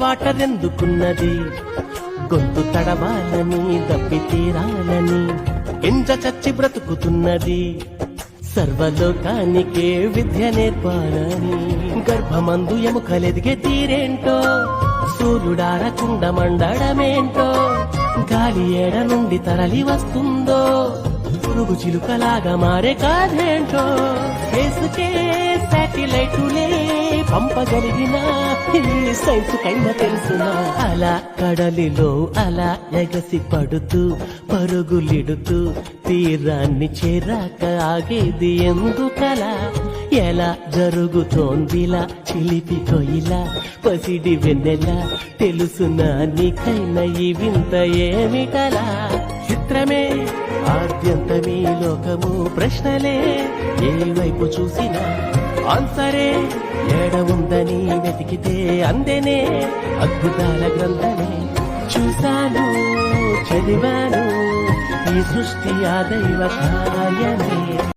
Water ఎందుకున్నది, గొంతు తడవాలని దప్పి తీరాలని ఎంజ చచ్చి బ్రతుకుతున్నది, సర్వలోకానికే విద్య నేర్పాలని. గర్భమందు ఎముకలెదిగే తీరేంటో, సూర్యుడారకుండ మండడమేంటో, గాలి ఏడ నుండి తరలి వస్తుందో, పురుగు చిలుకలాగా మారే కాదేంటో. ఫేసుకే శాటిలైటులే పంపగలిగిన ఈ సైన్సు కైనా తెలుసునా. అలా కడలిలో అలా ఎగసి పడుతూ పరుగులిడుతూ తీరాన్ని చేరాక ఆగేది ఎందుకలా, ఎలా జరుగుతోందిలా చిలిపి కొయిలా పసిడి వెన్నెలా, తెలుసునా నీకైనా ఈ వింత ఏమిటలా. చిత్రమే ఆద్యంతమీ లోకము, ప్రశ్నలే ఏ వైపు చూసినా ఆన్సరే ఏడ ఉందని వెతికితే అందెనే అద్భుతాల గ్రంథమే. చూశాను చదివాను ఈ సృష్టి ఆ దైవ కార్యమే.